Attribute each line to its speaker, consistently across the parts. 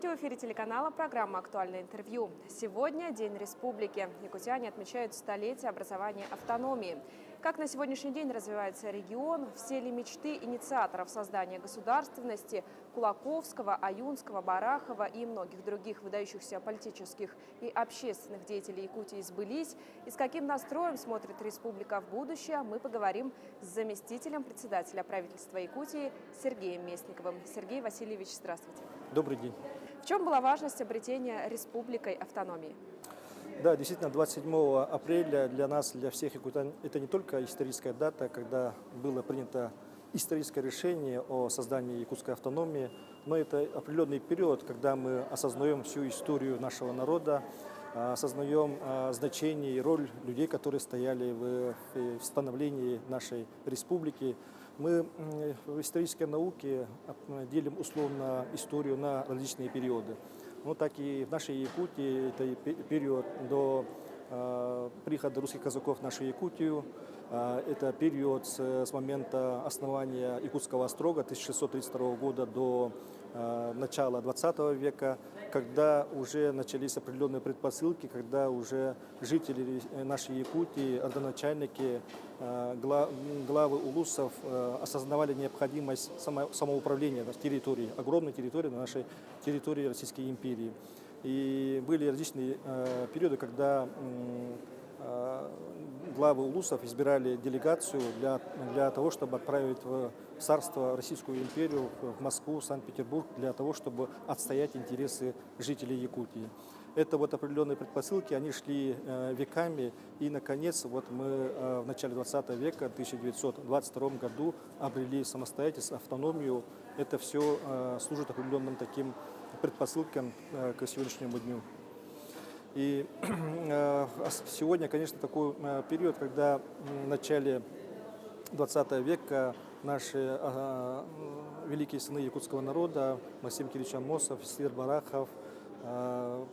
Speaker 1: В эфире телеканала программа «Актуальное интервью». Сегодня День Республики. Якутяне отмечают столетие образования автономии. Как на сегодняшний день развивается регион, все ли мечты инициаторов создания государственности Кулаковского, Аюнского, Барахова и многих других выдающихся политических и общественных деятелей Якутии сбылись, и с каким настроем смотрит республика в будущее, мы поговорим с заместителем председателя правительства Якутии Сергеем Местниковым. Сергей Васильевич, здравствуйте.
Speaker 2: Добрый день.
Speaker 1: В чем была важность обретения республикой автономии?
Speaker 2: Да, действительно, 27 апреля для нас, для всех якутян, это не только историческая дата, когда было принято историческое решение о создании якутской автономии, но это определенный период, когда мы осознаем всю историю нашего народа, осознаем значение и роль людей, которые стояли в становлении нашей республики. Мы в исторической науке делим условно историю на различные периоды. Ну, так и в нашей Якутии это период до прихода русских казаков в нашу Якутию. Это период с момента основания Якутского острога 1632 года до начала 20 века, когда уже начались определенные предпосылки, когда уже жители нашей Якутии, родоначальники, главы улусов осознавали необходимость самоуправления на территории, огромной территории, на нашей территории Российской империи. И были различные периоды, когда главы улусов избирали делегацию для того, чтобы отправить в царство Российскую империю, в Москву, Санкт-Петербург, для того, чтобы отстоять интересы жителей Якутии. Это вот определенные предпосылки, они шли веками, и, наконец, вот мы в начале 20 века, в 1922 году, обрели самостоятельность, автономию. Это все служит определенным таким предпосылкам к сегодняшнему дню. И сегодня, конечно, такой период, когда в начале 20 века наши великие сыны якутского народа, Максим Кириллович Амосов, Сыр Барахов,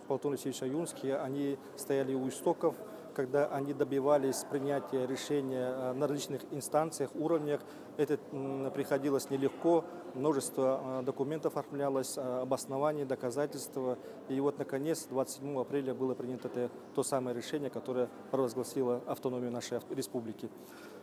Speaker 2: Платон Алексеевич Аюнский, они стояли у истоков, когда они добивались принятия решения на различных инстанциях, уровнях. Это приходилось нелегко, множество документов оформлялось, обоснований, доказательства. И вот, наконец, 27 апреля было принято то самое решение, которое провозгласило автономию нашей республики.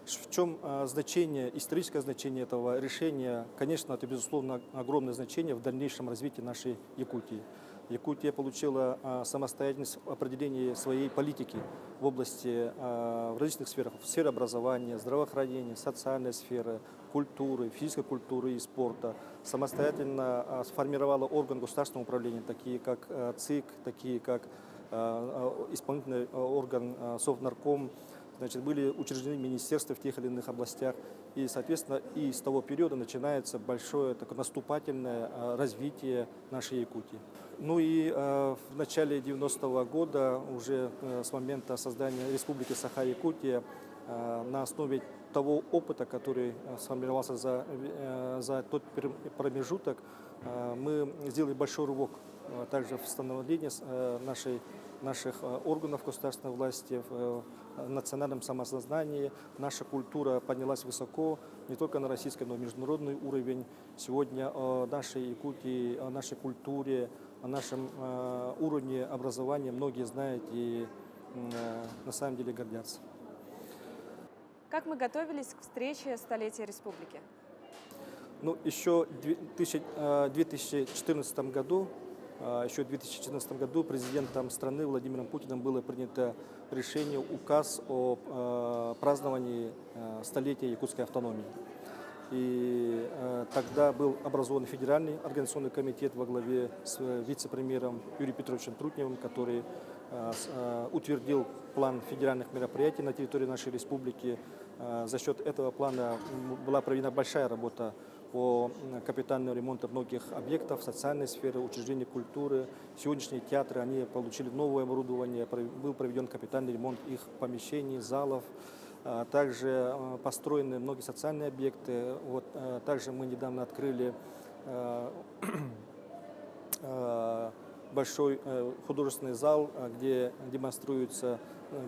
Speaker 2: В чем значение, историческое значение этого решения? Конечно, это, безусловно, огромное значение в дальнейшем развитии нашей Якутии. Якутия получила самостоятельность в определении своей политики в области, в различных сферах, в сфере образования, здравоохранения, социальной сферы, культуры, физической культуры и спорта. Самостоятельно сформировала орган государственного управления, такие как ЦИК, такие как исполнительный орган Совнарком. Значит, были учреждены министерства в тех или иных областях. И, соответственно, и с того периода начинается большое такое наступательное развитие нашей Якутии. Ну и в начале 90-го года, уже с момента создания Республики Саха-Якутия, на основе того опыта, который сформировался за тот промежуток, мы сделали большой рывок также в становлении наших органов государственной власти, в национальном самосознании. Наша культура поднялась высоко, не только на российский, но и международный уровень. Сегодня о нашей Якутии, о нашей культуре, о нашем уровне образования многие знают и на самом деле гордятся.
Speaker 1: Как мы готовились к встрече столетия республики?
Speaker 2: Ну, еще в 2014 году президентом страны Владимиром Путиным было принято решение, указ о праздновании столетия якутской автономии. И тогда был образован федеральный организационный комитет во главе с вице-премьером Юрием Петровичем Трутневым, который утвердил план федеральных мероприятий на территории нашей республики. За счет этого плана была проведена большая работа по капитальному ремонту многих объектов социальной сферы, учреждений культуры. Сегодняшние театры, они получили новое оборудование, был проведен капитальный ремонт их помещений, залов. Также построены многие социальные объекты. Вот, также мы недавно открыли большой художественный зал, где демонстрируется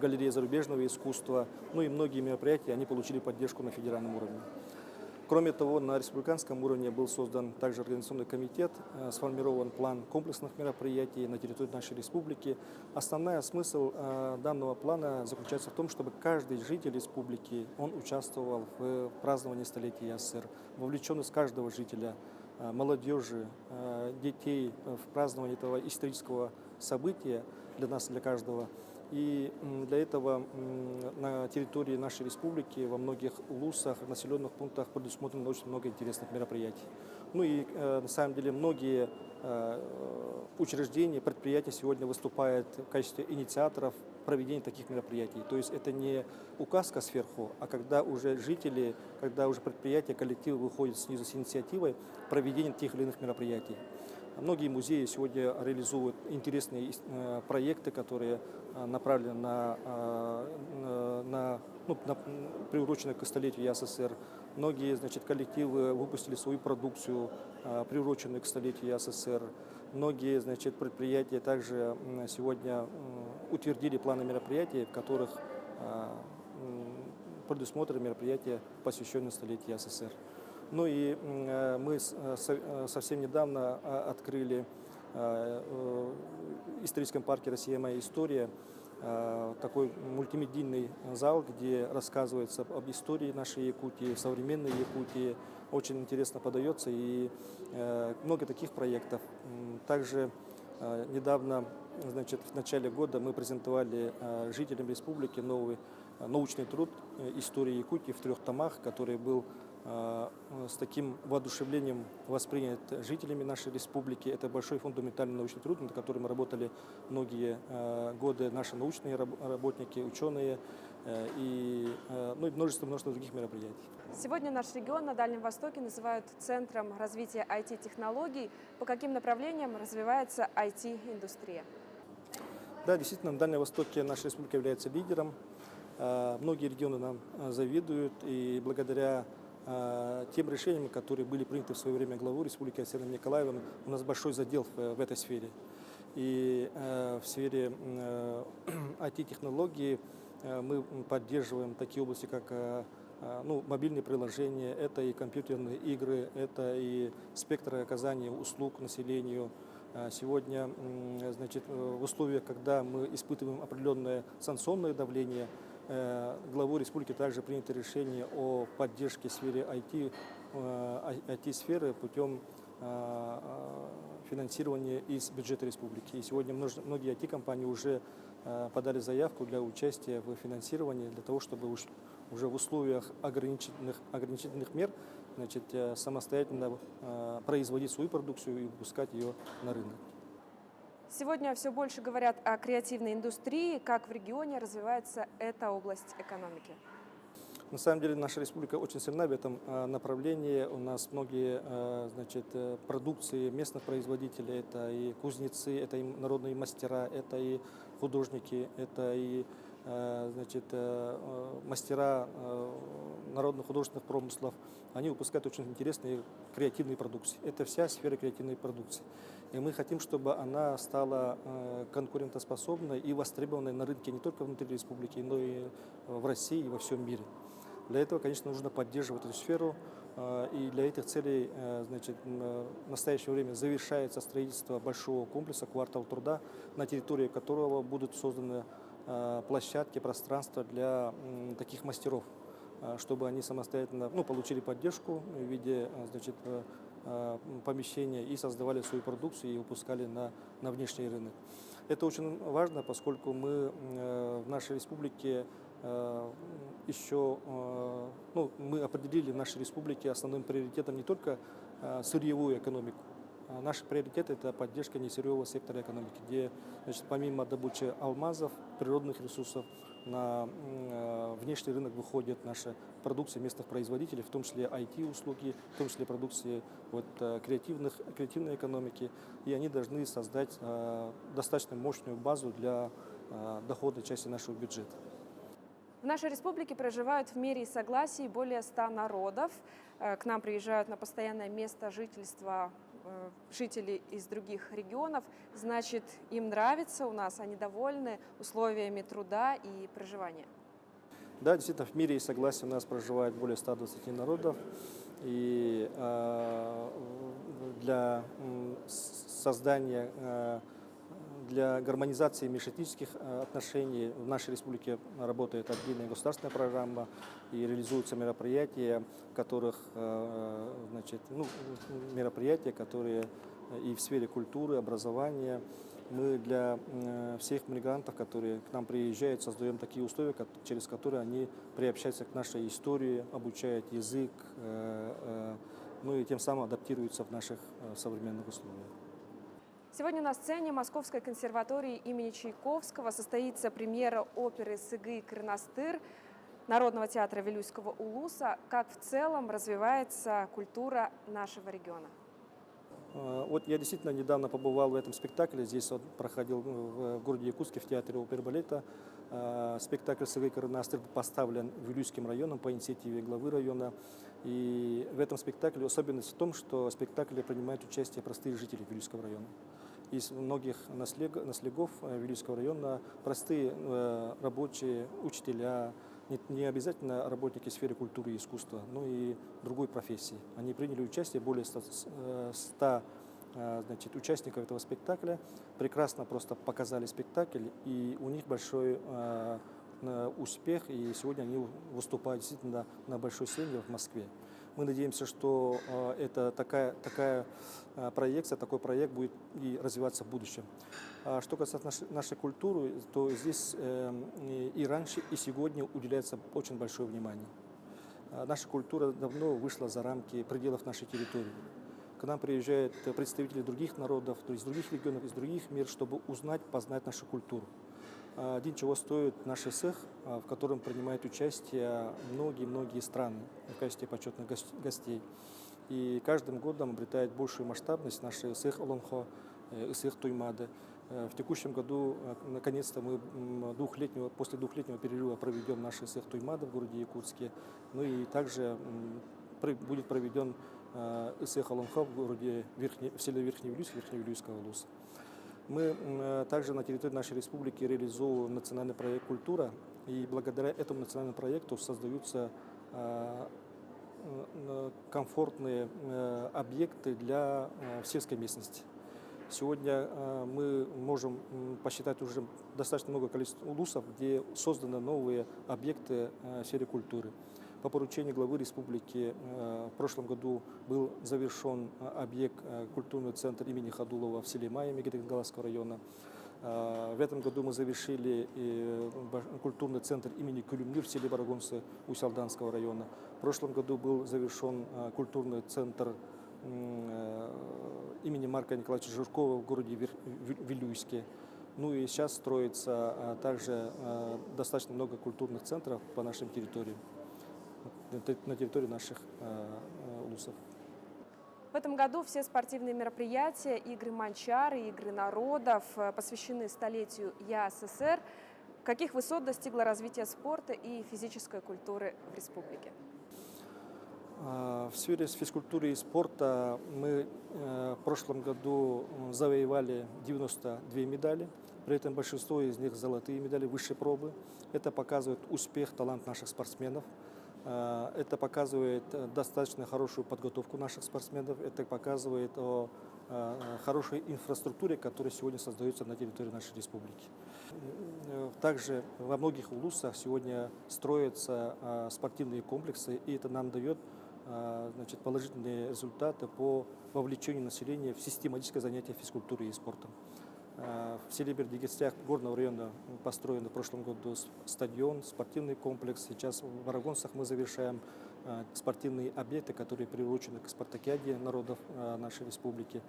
Speaker 2: галерея зарубежного искусства. Ну и многие мероприятия, они получили поддержку на федеральном уровне. Кроме того, на республиканском уровне был создан также организационный комитет, сформирован план комплексных мероприятий на территории нашей республики. Основной смысл данного плана заключается в том, чтобы каждый житель республики он участвовал в праздновании столетия СССР. Вовлеченность каждого жителя, молодежи, детей в праздновании этого исторического события для нас, для каждого. И для этого на территории нашей республики во многих улусах, населенных пунктах предусмотрено очень много интересных мероприятий. Ну и на самом деле многие учреждения, предприятия сегодня выступают в качестве инициаторов проведения таких мероприятий. То есть это не указка сверху, а когда уже жители, когда уже предприятия, коллективы выходят снизу с инициативой проведения тех или иных мероприятий. Многие музеи сегодня реализуют интересные проекты, которые направлены приурочены к столетию СССР. Многие, значит, коллективы выпустили свою продукцию, приуроченную к столетию СССР. Многие, значит, предприятия также сегодня утвердили планы мероприятий, в которых предусмотрены мероприятия, посвященные столетию СССР. Ну и мы совсем недавно открыли в историческом парке «Россия. Моя история» такой мультимедийный зал, где рассказывается об истории нашей Якутии, современной Якутии. Очень интересно подается и много таких проектов. Также недавно, значит, в начале года мы презентовали жителям республики новый научный труд «История Якутии» в 3 томах, который был с таким воодушевлением воспринят жителями нашей республики. Это большой фундаментальный научный труд, над которым мы работали многие годы наши научные работники, ученые и множество других мероприятий.
Speaker 1: Сегодня наш регион на Дальнем Востоке называют центром развития IT-технологий. По каким направлениям развивается IT-индустрия?
Speaker 2: Да, действительно, на Дальнем Востоке наша республика является лидером. Многие регионы нам завидуют, и благодаря тем решениям, которые были приняты в свое время главой республики Александром Николаевым, у нас большой задел в этой сфере. И в сфере IT-технологий мы поддерживаем такие области, как мобильные приложения, это и компьютерные игры, это и спектр оказания услуг населению. Сегодня, значит, в условиях, когда мы испытываем определенное санкционное давление, главой республики также принято решение о поддержке в сфере IT-сферы путем финансирования из бюджета республики. И сегодня многие IT-компании уже подали заявку для участия в финансировании, для того, чтобы уже в условиях ограничительных мер, значит, самостоятельно производить свою продукцию и выпускать ее на рынок.
Speaker 1: Сегодня все больше говорят о креативной индустрии. Как в регионе развивается эта область экономики?
Speaker 2: На самом деле наша республика очень сильна в этом направлении. У нас многие, значит, продукции местных производителей, это и кузнецы, это и народные мастера, это и художники, это и, значит, мастера народных художественных промыслов. Они выпускают очень интересные креативные продукции. Это вся сфера креативной продукции. И мы хотим, чтобы она стала конкурентоспособной и востребованной на рынке не только внутри республики, но и в России и во всем мире. Для этого, конечно, нужно поддерживать эту сферу, и для этих целей, значит, в настоящее время завершается строительство большого комплекса «Квартал труда», на территории которого будут созданы площадки, пространства для таких мастеров, чтобы они самостоятельно получили поддержку в виде, значит, помещения и создавали свою продукцию и выпускали на внешний рынок. Это очень важно, поскольку мы в нашей республике еще мы определили в нашей республике основным приоритетом не только сырьевую экономику. Наш приоритет – это поддержка несырьевого сектора экономики, где, значит, помимо добычи алмазов, природных ресурсов, на внешний рынок выходит наша продукция местных производителей, в том числе IT-услуги, в том числе продукции креативной экономики, и они должны создать достаточно мощную базу для доходной части нашего бюджета.
Speaker 1: В нашей республике проживают в мире и согласии более 100 народов. К нам приезжают на постоянное место жительства жители из других регионов. Значит, им нравится у нас, они довольны условиями труда и проживания.
Speaker 2: Да, действительно, в мире и согласии у нас проживает более 120 народов. и для создания, для гармонизации межэтнических отношений в нашей республике работает отдельная государственная программа и реализуются мероприятия, мероприятия, которые и в сфере культуры, образования. Мы для всех мигрантов, которые к нам приезжают, создаем такие условия, через которые они приобщаются к нашей истории, обучают язык, и тем самым адаптируются в наших современных условиях.
Speaker 1: Сегодня на сцене Московской консерватории имени Чайковского состоится премьера оперы «Сыгый Кырнастыр» Народного театра Вилюйского улуса. Как в целом развивается культура нашего региона?
Speaker 2: Вот я действительно недавно побывал в этом спектакле. Здесь он проходил в городе Якутске в театре оперы и балета. Спектакль «Сыгый Кырнастыр» поставлен Вилюйским районом по инициативе главы района. И в этом спектакле особенность в том, что в спектакле принимают участие простые жители Вилюйского района. Из многих наследников Вилюйского района простые рабочие, учителя, не обязательно работники в сфере культуры и искусства, но и другой профессии. Они приняли участие, более 100 участников этого спектакля, прекрасно просто показали спектакль, и у них большой успех, и сегодня они выступают действительно на большой сцене в Москве. Мы надеемся, что это такая проекция, такой проект будет и развиваться в будущем. Что касается нашей культуры, то здесь и раньше, и сегодня уделяется очень большое внимание. Наша культура давно вышла за рамки пределов нашей территории. К нам приезжают представители других народов, из других регионов, из других миров, чтобы узнать, познать нашу культуру. Один чего стоит наш СЭХ, в котором принимают участие многие страны в качестве почетных гостей. И каждым годом обретает большую масштабность наши СЭХ Олонхо, СЭХ Туймады. В текущем году, наконец-то, мы после двухлетнего перерыва проведем наш СЭХ Туймады в городе Якутске. Ну и также будет проведен СЭХ Олонхо в селе Верхневилюйск, Верхневилюйского улуса. Мы также на территории нашей республики реализуем национальный проект «Культура», и благодаря этому национальному проекту создаются комфортные объекты для сельской местности. Сегодня мы можем посчитать уже достаточно много количества улусов, где созданы новые объекты в сфере культуры. По поручению главы республики в прошлом году был завершен объект культурный центр имени Хадулова в селе Майя Мегетингаласского района. В этом году мы завершили культурный центр имени Кулюмнир в селе Барагонцы Усть-Алданского района. В прошлом году был завершен культурный центр имени Марка Николаевича Жиркова в городе Вилюйске. Ну и сейчас строится также достаточно много культурных центров по нашим территориям, на территории наших улусов.
Speaker 1: В этом году все спортивные мероприятия, игры Манчары, игры народов посвящены столетию ЯССР. Каких высот достигло развитие спорта и физической культуры в республике?
Speaker 2: В сфере физкультуры и спорта мы в прошлом году завоевали 92 медали. При этом большинство из них золотые медали высшей пробы. Это показывает успех, талант наших спортсменов. Это показывает достаточно хорошую подготовку наших спортсменов. Это показывает о хорошей инфраструктуре, которая сегодня создается на территории нашей республики. Также во многих улусах сегодня строятся спортивные комплексы, и это нам дает положительные результаты по вовлечению населения в систематическое занятие физкультурой и спортом. В селе Бердигестях горного района построен в прошлом году стадион, спортивный комплекс. Сейчас в Барагонцах мы завершаем спортивные объекты, которые приурочены к спартакиаде народов нашей республики.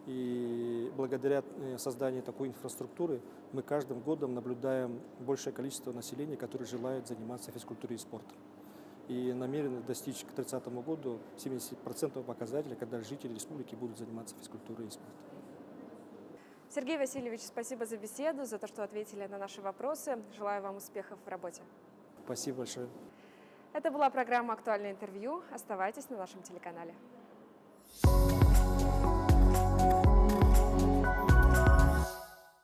Speaker 2: И благодаря созданию такой инфраструктуры мы каждым годом наблюдаем большее количество населения, которое желает заниматься физкультурой и спортом. И намерены достичь к 30 году 70% показателя, когда жители республики будут заниматься физкультурой и спортом.
Speaker 1: Сергей Васильевич, спасибо за беседу, за то, что ответили на наши вопросы. Желаю вам успехов в работе.
Speaker 2: Спасибо большое.
Speaker 1: Это была программа «Актуальное интервью». Оставайтесь на нашем телеканале.